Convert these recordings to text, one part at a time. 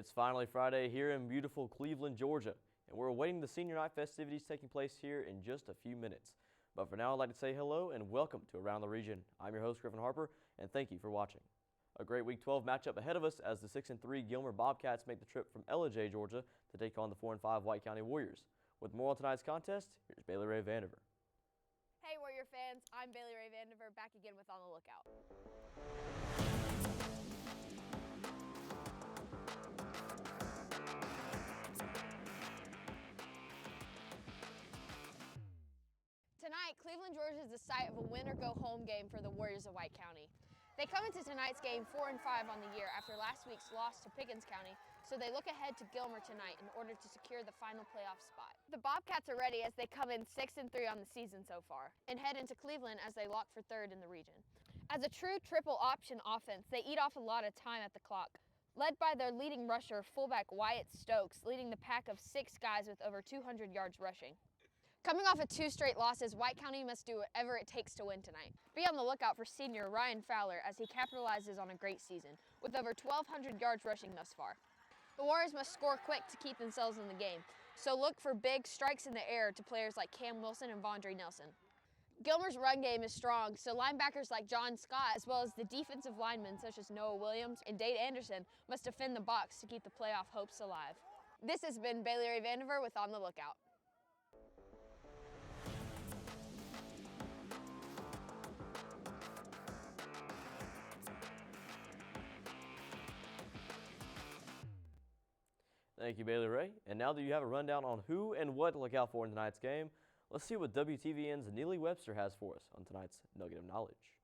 It's finally Friday here in beautiful Cleveland, Georgia, and we're awaiting the senior night festivities taking place here in just a few minutes. But for now, I'd like to say hello and welcome to Around the Region. I'm your host, Griffin Harper, and thank you for watching. A great Week 12 matchup ahead of us as the 6-3 Gilmer Bobcats make the trip from Ellijay, Georgia to take on the 4-5 White County Warriors. With more on tonight's contest, here's Baylie Rae Vandiver. Hey Warrior fans, I'm Baylie Rae Vandiver, back again with On the Lookout. Tonight, Cleveland, Georgia is the site of a win-or-go-home game for the Warriors of White County. They come into tonight's game 4-5 on the year after last week's loss to Pickens County, so they look ahead to Gilmer tonight in order to secure the final playoff spot. The Bobcats are ready as they come in 6-3 on the season so far, and head into Cleveland as they lock for third in the region. As a true triple option offense, they eat off a lot of time at the clock, led by their leading rusher, fullback Wyatt Stokes, leading the pack of 6 guys with over 200 yards rushing. Coming off of 2 straight losses, White County must do whatever it takes to win tonight. Be on the lookout for senior Ryan Fowler as he capitalizes on a great season, with over 1,200 yards rushing thus far. The Warriors must score quick to keep themselves in the game, so look for big strikes in the air to players like Cam Wilson and Vondre Nelson. Gilmer's run game is strong, so linebackers like John Scott, as well as the defensive linemen such as Noah Williams and Dade Anderson, must defend the box to keep the playoff hopes alive. This has been Baylie Rae Vandiver with On the Lookout. Thank you, Baylie Rae. And now that you have a rundown on who and what to look out for in tonight's game, let's see what WTVN's Nealy Webster has for us on tonight's Nugget of Knowledge.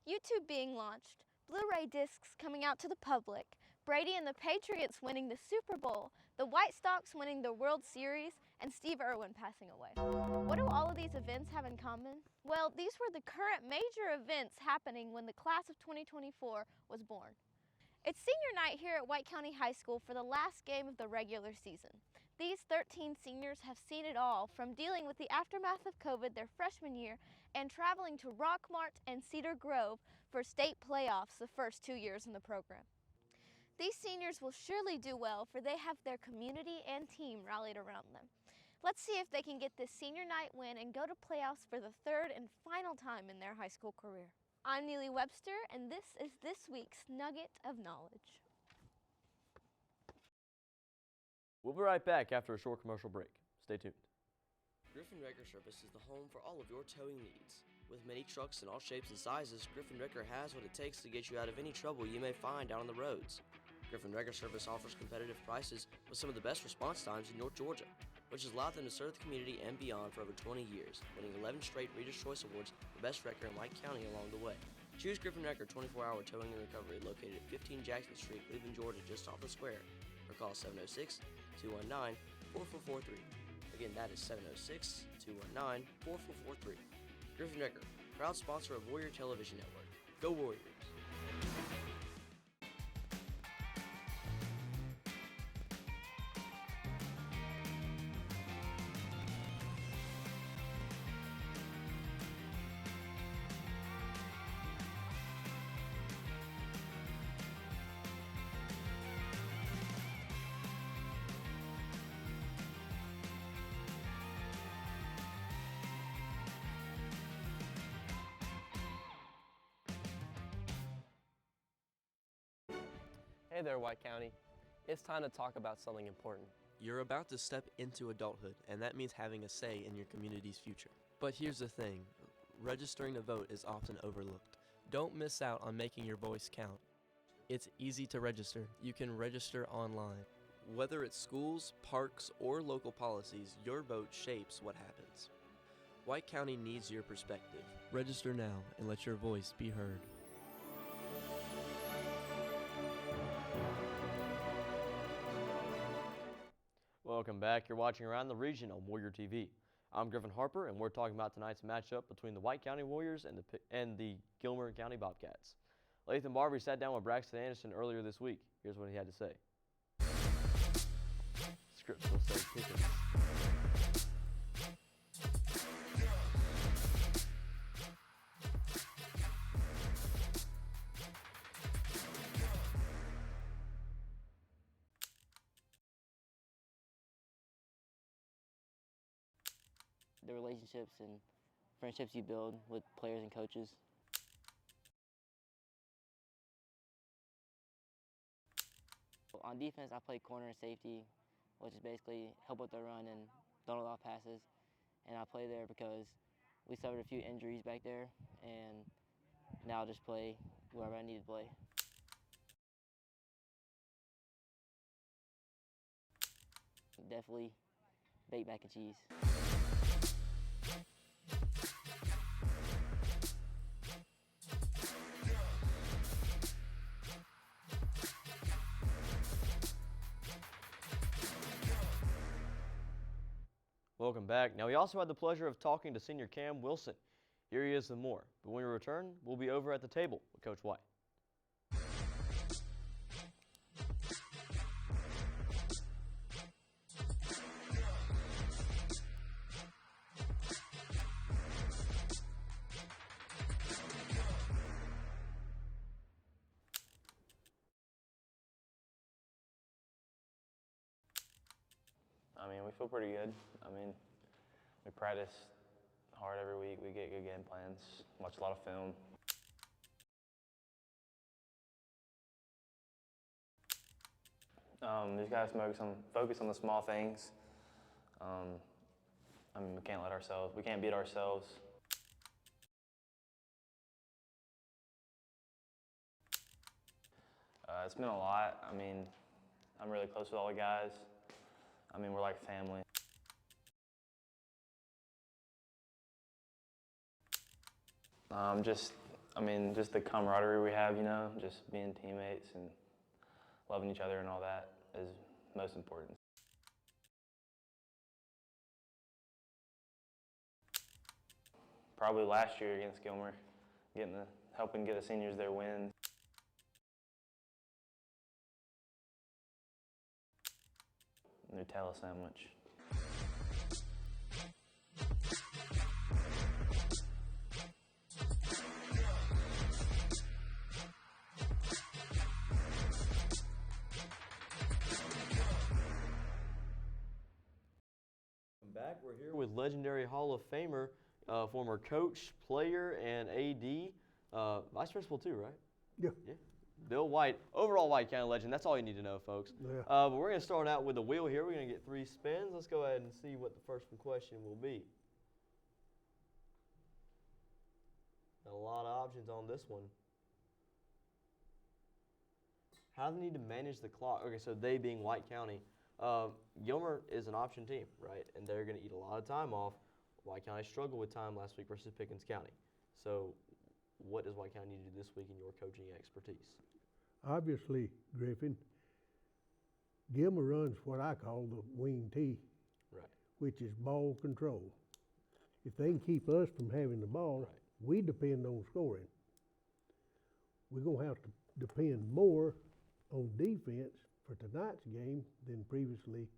YouTube being launched, Blu-ray discs coming out to the public, Brady and the Patriots winning the Super Bowl, the White Sox winning the World Series, and Steve Irwin passing away. What do all of these events have in common? Well, these were the current major events happening when the class of 2024 was born. It's senior night here at White County High School for the last game of the regular season. These 13 seniors have seen it all, from dealing with the aftermath of COVID their freshman year and traveling to Rockmart and Cedar Grove for state playoffs the first 2 years in the program. These seniors will surely do well, for they have their community and team rallied around them. Let's see if they can get this senior night win and go to playoffs for the third and final time in their high school career. I'm Nealy Webster, and this is this week's Nugget of Knowledge. We'll be right back after a short commercial break. Stay tuned. Griffin Wrecker Service is the home for all of your towing needs. With many trucks in all shapes and sizes, Griffin Wrecker has what it takes to get you out of any trouble you may find out on the roads. Griffin Wrecker Service offers competitive prices with some of the best response times in North Georgia, which has allowed them to serve the community and beyond for over 20 years, winning 11 straight Reader's Choice Awards for Best Wrecker in White County along the way. Choose Griffin Wrecker 24-hour towing and recovery located at 15 Jackson Street, Cleveland, Georgia, just off the square, or call 706-219-4443. Again, that is 706-219-4443. Griffin Wrecker, proud sponsor of Warrior Television Network. Go Warriors! Hey there, White County. It's time to talk about something important. You're about to step into adulthood, and that means having a say in your community's future. But here's the thing, registering to vote is often overlooked. Don't miss out on making your voice count. It's easy to register. You can register online. Whether it's schools, parks, or local policies, your vote shapes what happens. White County needs your perspective. Register now and let your voice be heard. Welcome back. You're watching Around the Region on Warrior TV. I'm Griffin Harper, and we're talking about tonight's matchup between the White County Warriors and the Gilmer County Bobcats. Lathan Barbary sat down with Braxton Anderson earlier this week. Here's what he had to say. Script will say kicking. the relationships and friendships you build with players and coaches. On defense, I play corner and safety, which is basically help with the run and don't allow passes. And I play there because we suffered a few injuries back there, and now I'll just play wherever I need to play. Definitely baked mac and cheese. Welcome back. Now, we also had the pleasure of talking to senior Cam Wilson. Here he is and more. But when we return, we'll be over at the table with Coach White. I mean, we feel pretty good. I mean, we practice hard every week. We get good game plans, watch a lot of film. Just gotta focus on the small things. I mean, we can't beat ourselves. It's been a lot. I mean, I'm really close with all the guys. I mean, we're like family. Just the camaraderie we have, you know, just being teammates and loving each other and all that is most important. Probably last year against Gilmer, helping get the seniors their wins. Nutella sandwich. Back, we're here with legendary Hall of Famer, former coach, player, and AD, vice principal too, right? Yeah. Bill White, overall White County legend. That's all you need to know, folks. Yeah. But we're going to start out with the wheel here. We're going to get 3 spins. Let's go ahead and see what the first question will be. Got a lot of options on this one. How do they need to manage the clock? Okay, so they being White County. Gilmer is an option team, right? And they're going to eat a lot of time off. White County struggled with time last week versus Pickens County. So what does White County need to do this week in your coaching expertise? Obviously, Griffin, Gilmer runs what I call the wing T, Right. which is ball control. If they can keep us from having the ball, Right. we depend on scoring. We're going to have to depend more on defense for tonight's game than previously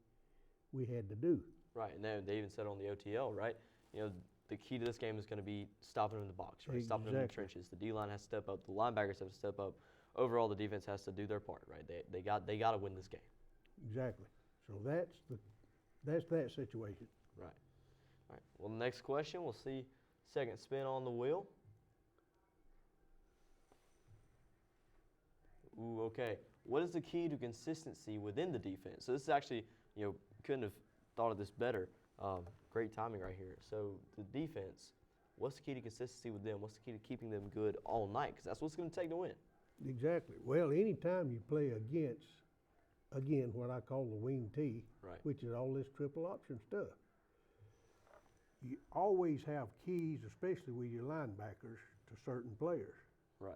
we had to do. Right, and they even said on the OTL, right? You know, the key to this game is going to be stopping them in the box, right? Stopping them in the Exactly. trenches. The D-line has to step up. The linebackers have to step up. Overall, the defense has to do their part, right? They got to win this game. Exactly. So that's that situation. Right. All right. Well, the next question, we'll see second spin on the wheel. Ooh, okay. What is the key to consistency within the defense? So this is actually, you know, couldn't have thought of this better. Great timing right here. So the defense, what's the key to consistency with them? What's the key to keeping them good all night? Because that's what's going to take to win. Exactly. Well, anytime you play against, again, what I call the wing T, Right. which is all this triple option stuff, you always have keys, especially with your linebackers, to certain players. Right.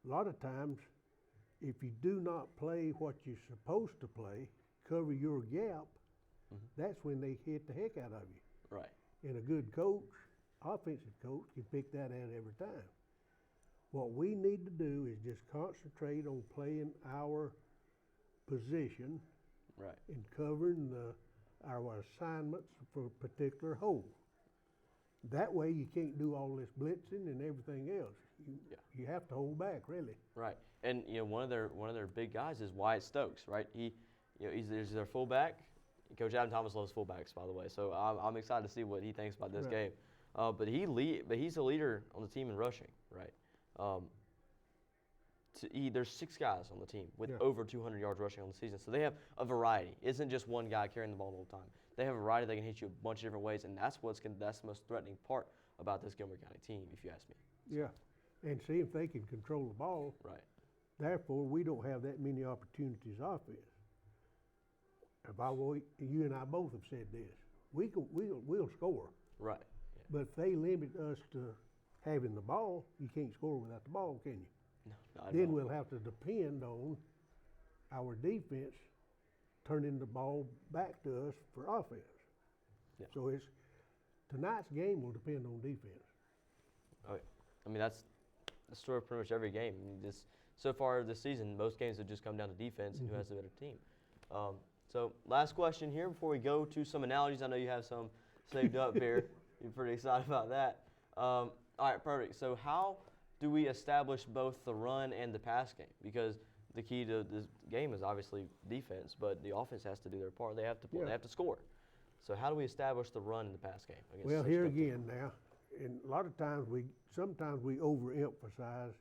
A lot of times, if you do not play what you're supposed to play, cover your gap, that's when they hit the heck out of you. Right. And a good coach, offensive coach, can pick that out every time. What we need to do is just concentrate on playing our position Right. and covering our assignments for a particular hole. That way you can't do all this blitzing and everything else. You have to hold back, really. Right. And you know, one of their big guys is Wyatt Stokes, right? He's their fullback. Coach Adam Thomas loves fullbacks, by the way, so I'm excited to see what he thinks about this Right. game. But he's the leader on the team in rushing, right? There's 6 guys on the team with Yeah. over 200 yards rushing on the season, so they have a variety. It isn't just one guy carrying the ball the whole time. They have a variety. They can hit you a bunch of different ways, and that's the most threatening part about this Gilmer County team, if you ask me. Yeah, and see if they can control the ball. Right. Therefore, we don't have that many opportunities offense. You and I both have said this. We'll score, Right. but if they limit us to having the ball, you can't score without the ball, can you? No, not at Then all. we'll have to depend on our defense turning the ball back to us for offense. Yeah. So tonight's game will depend on defense. Oh, yeah. I mean, that's the story of pretty much every game. I mean, so far this season, most games have just come down to defense and who has the better team. So last question here before we go to some analogies. I know you have some saved up here. You're pretty excited about that. All right, perfect. So how do we establish both the run and the pass game? Because the key to this game is obviously defense, but the offense has to do their part. They have to play. Yeah. They have to score. So how do we establish the run and the pass game? against Well, such here good team? again now, and a lot of times sometimes we overemphasize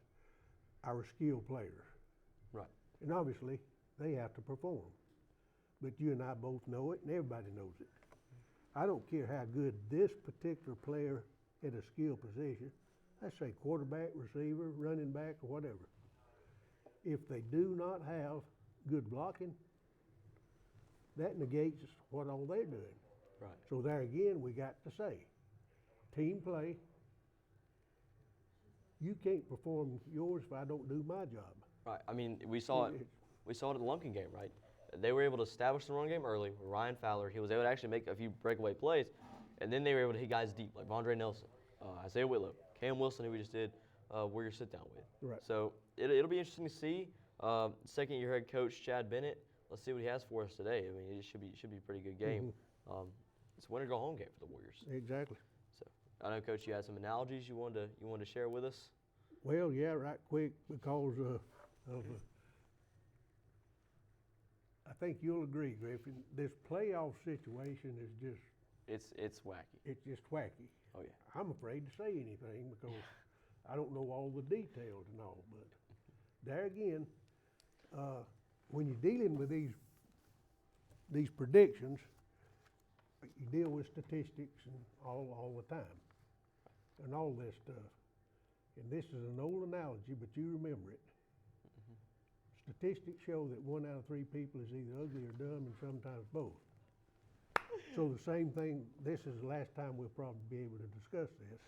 our skilled players. Right. And obviously, they have to perform. But you and I both know it, and everybody knows it. I don't care how good this particular player at a skill position, let's say quarterback, receiver, running back, or whatever. If they do not have good blocking, that negates what all they're doing. Right. So there again, we got to say, team play. You can't perform yours if I don't do my job. Right. I mean, we saw it at the Lumpkin game, right? They were able to establish the run game early with Ryan Fowler. He was able to actually make a few breakaway plays, and then they were able to hit guys deep, like Vondre Nelson, Isaiah Whitlow, Cam Wilson, who we just did Warrior Sit-Down with. Right. So it'll be interesting to see. Second-year head coach Chad Bennett. Let's see what he has for us today. I mean, it should be a pretty good game. It's a win-or-go-home game for the Warriors. Exactly. So I know, Coach, you had some analogies you wanted to share with us. Well, yeah, right quick, because I think you'll agree, Griffin, this playoff situation is just, It's wacky. it's just wacky. Oh, yeah. I'm afraid to say anything because I don't know all the details and all, but there again, when you're dealing with these predictions, you deal with statistics and all the time and all this stuff. And this is an old analogy, but you remember it. Statistics show that 1 out of 3 people is either ugly or dumb, and sometimes both. So the same thing, this is the last time we'll probably be able to discuss this.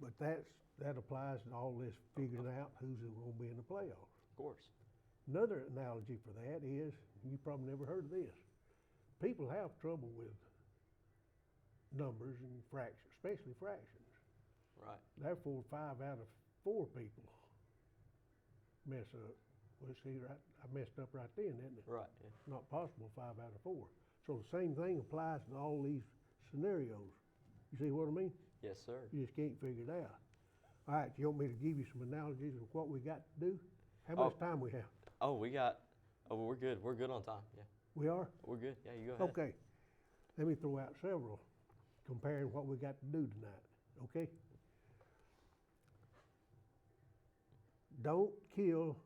But that applies to all this figuring out who's going to be in the playoffs. Of course. Another analogy for that is, you probably never heard of this, people have trouble with numbers and fractions, especially fractions. Right. Therefore, 5 out of 4 people mess up. Well, see, right, I messed up right then, didn't it? Right. Yeah. It's not possible 5 out of 4. So the same thing applies to all these scenarios. You see what I mean? Yes, sir. You just can't figure it out. All right, you want me to give you some analogies of what we got to do? How much time we have? We're good. We're good on time. Yeah. We are? We're good. Yeah, you go ahead. Okay. Let me throw out several comparing what we got to do tonight, okay? Don't kill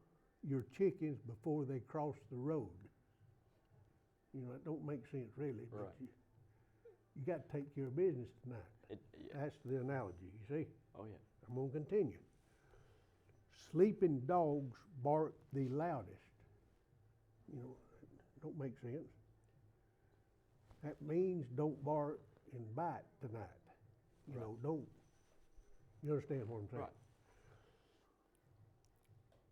your chickens before they cross the road. You know, it don't make sense really, but Right. you got to take care of business tonight. Yeah. That's the analogy, you see? Oh, yeah. I'm going to continue. Sleeping dogs bark the loudest. You know, don't make sense. That means don't bark and bite tonight. You know, don't. You understand what I'm saying? Right.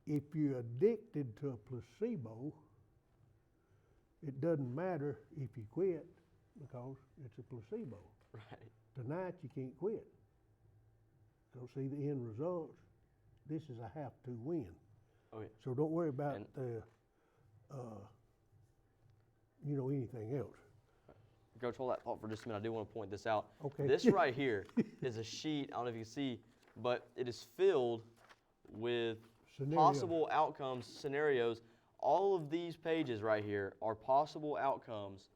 If you're addicted to a placebo, it doesn't matter if you quit because it's a placebo. Right. Tonight you can't quit. So see the end results. This is a have to win. Oh, yeah. So don't worry about And- anything else. Coach, hold that thought for just a minute. I do want to point this out. Okay. This right here is a sheet. I don't know if you can see, but it is filled with Scenarios. possible outcomes, scenarios, all of these pages right here are possible outcomes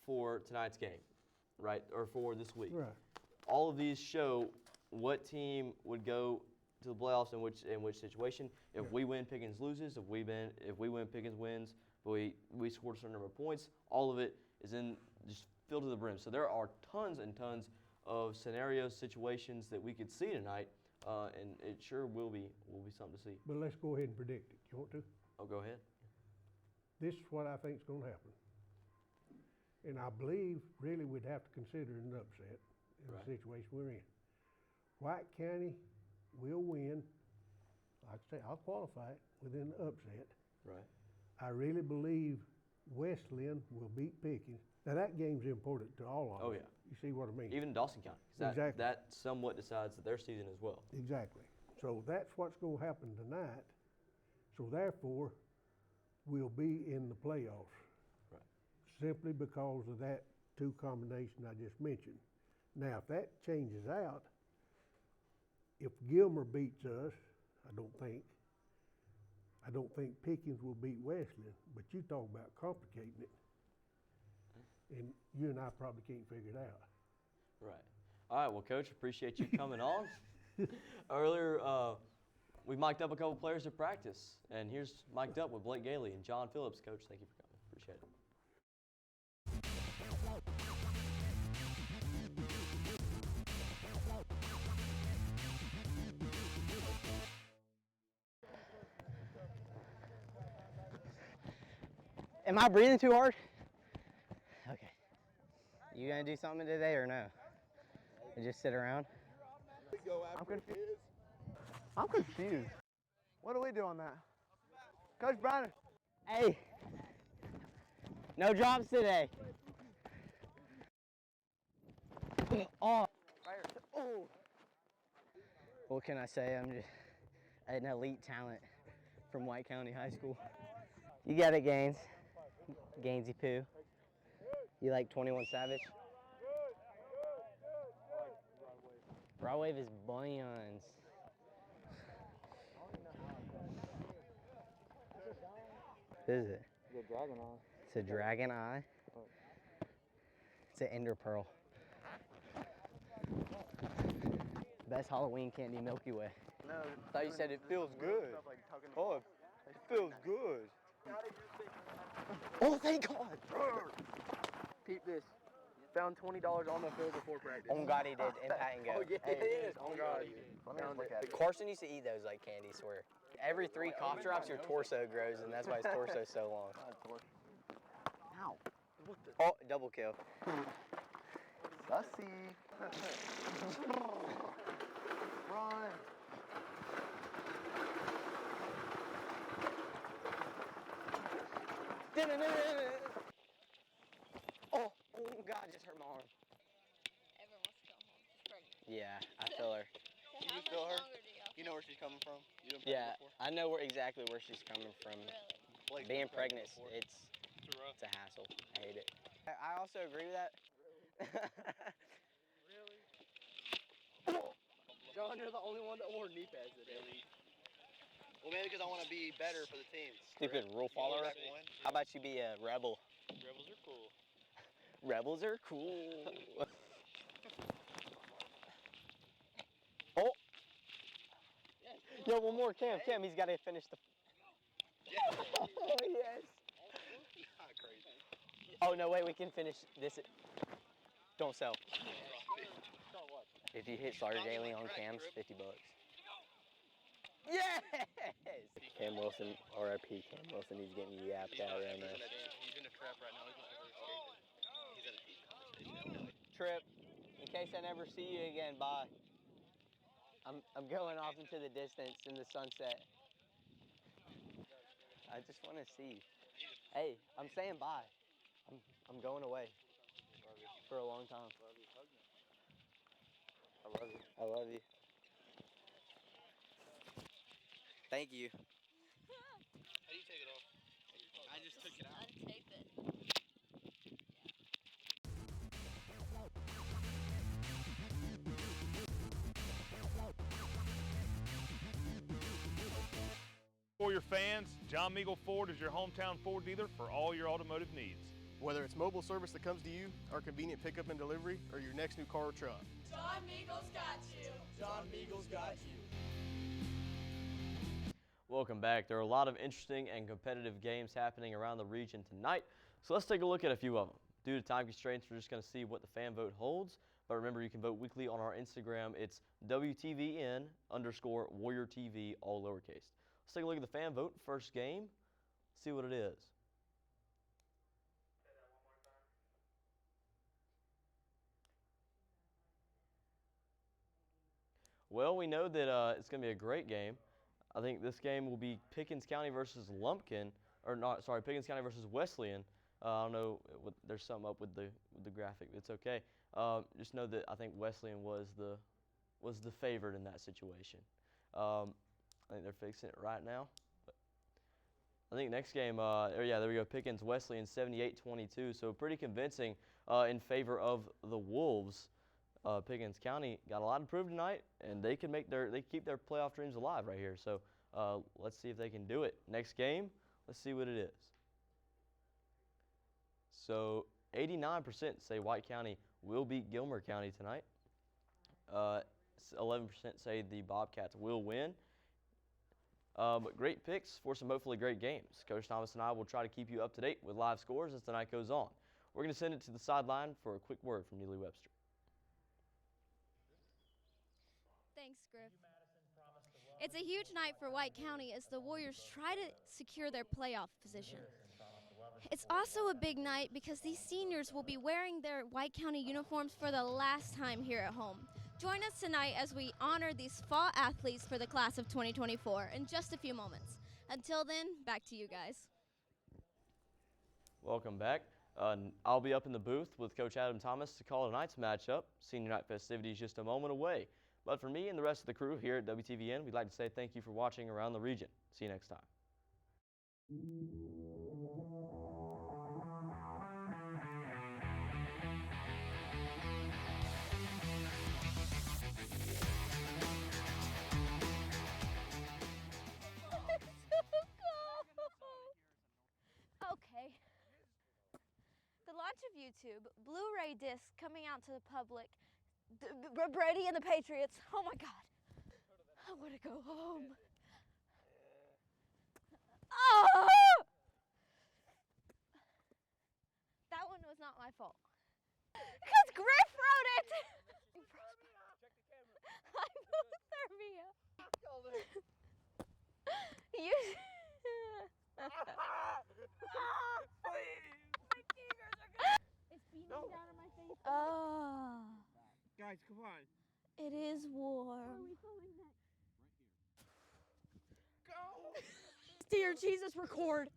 for tonight's game, right, or for this week. Right. All of these show what team would go to the playoffs in which situation. If we win, Pickens loses. If we win, Pickens wins. But we scored a certain number of points. All of it is in just filled to the brim. So there are tons and tons of scenarios, situations that we could see tonight, and it sure will be something to see. But let's go ahead and predict it. You want to? Oh, go ahead. This is what I think is going to happen. And I believe really we'd have to consider an upset in the situation we're in. White County will win. Like I say, I'll qualify it within the upset. Right. I really believe Wesleyan will beat Pickens. Now that game's important to all of them. Oh, yeah. You see what I mean? Even Dawson County. 'Cause Exactly. That somewhat decides their season as well. Exactly. So that's what's going to happen tonight. So therefore, we'll be in the playoffs. Right. Simply because of that two combination I just mentioned. Now, if that changes out, if Gilmer beats us, I don't think Pickens will beat Wesleyan. But you talk about complicating it, and you and I probably can't figure it out. Right. All right. Well, Coach, appreciate you coming on. Earlier, we mic'd up a couple players at practice, and here's mic'd up with Blake Gailey and John Phillips. Coach, thank you for coming. Appreciate it. Am I breathing too hard? Okay. You gonna do something today or no? And just sit around? I'm confused. What do we do on that? Coach Browner. Hey! No drops today. Oh. Oh. What can I say? I'm just an elite talent from White County High School. You got it, Gaines. Gainsy Poo. You like 21 Savage? Broadwave is buns. What is it? It's a dragon eye. It's a dragon eye. It's an ender pearl. Best Halloween candy, Milky Way. No, I thought you said it feels good. Oh, it feels good. Oh, thank God. Peep this. Found $20 on the field before practice. Oh God, he did in Pat and Go. Oh yeah, it is. Oh God. Carson used to eat those like candy, swear. Every 3 cough drops, your torso grows, and that's why his torso's so long. Ow. Oh, double kill. Sussy. Run. Oh, oh God, just hurt my arm. Everyone wants to go home. She's pregnant. Yeah, I feel her. So You how feel much her? longer do y'all? You know where she's coming from? You done Yeah, before? I know exactly where she's coming from. Blake's Being been pregnant, before. it's a hassle. I hate it. I also agree with that. Really? John, you're the only one that wore knee pads today. Really? Well, maybe because I want to be better for the team. Stupid rule follower. How about you be a rebel? Rebels are cool. Rebels are cool. Oh. Yo, one more, Cam. Cam, he's got to finish the. Oh, yes. Not crazy. Oh, no, wait, we can finish this. Don't sell. If you hit Starter Gailey on Cam's, $50. Yes! Cam Wilson, RIP Cam Wilson, he's getting yapped out right now. He's in a trap right now. He's not ever escaping. He's in a deep conversation. Trip, in case I never see you again, bye. I'm going off into the distance in the sunset. I just want to see you. Hey, I'm saying bye. I'm going away for a long time. I love you. I love you. Thank you. How do you take it off? I just took it out. Untape it. Warrior fans, John Meagle Ford is your hometown Ford dealer for all your automotive needs. Whether it's mobile service that comes to you, our convenient pickup and delivery, or your next new car or truck. John Meagle's got you. John Meagle's got you. Welcome back. There are a lot of interesting and competitive games happening around the region tonight, so let's take a look at a few of them. Due to time constraints, we're just going to see what the fan vote holds, but remember you can vote weekly on our Instagram. It's WTVN_WarriorTV, all lowercase. Let's take a look at the fan vote. First game, see what it is. Well, we know that it's going to be a great game. I think this game will be Pickens County versus Lumpkin, or not, sorry, Pickens County versus Wesleyan. I don't know, there's something up with the graphic. It's okay. Just know that I think Wesleyan was the favorite in that situation. I think they're fixing it right now. But I think next game, yeah, there we go. Pickens Wesleyan 78-22. So pretty convincing in favor of the Wolves. Pickens County got a lot to prove tonight, and they can keep their playoff dreams alive right here. So let's see if they can do it. Next game, let's see what it is. So 89% say White County will beat Gilmer County tonight. 11% say the Bobcats will win. But great picks for some hopefully great games. Coach Thomas and I will try to keep you up to date with live scores as the night goes on. We're going to send it to the sideline for a quick word from Nealy Webster. Thanks, Griff. It's a huge night for White County as the Warriors try to secure their playoff position. It's also a big night because these seniors will be wearing their White County uniforms for the last time here at home. Join us tonight as we honor these fall athletes for the class of 2024 in just a few moments. Until then, back to you guys. Welcome back. I'll be up in the booth with Coach Adam Thomas to call tonight's matchup. Senior night festivities just a moment away. But for me and the rest of the crew here at WTVN, we'd like to say thank you for watching Around the Region. See you next time. Okay. The launch of YouTube, Blu-ray discs coming out to the public, Brady and the Patriots. Oh my God. I want to go home. Oh! That one was not my fault. Because Griff wrote it. Hypothermia. You. It's beaming down on my face. Oh. Guys, come on. It is warm. Where are we filming next? Go! Dear Jesus, record.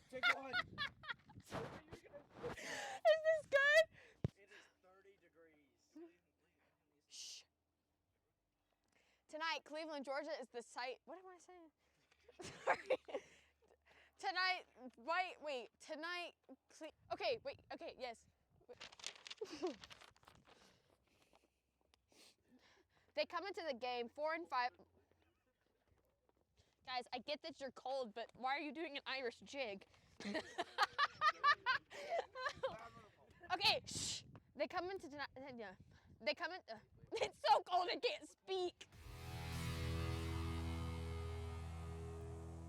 Take one. Is this good? It is 30 degrees. Shh. Tonight, Cleveland, Georgia is the site. What am I saying? Sorry. Tonight, wait. Tonight, yes. They come into the game 4 and 5. Guys, I get that you're cold, but why are you doing an Irish jig? Okay, shh. They come into tonight. It's so cold I can't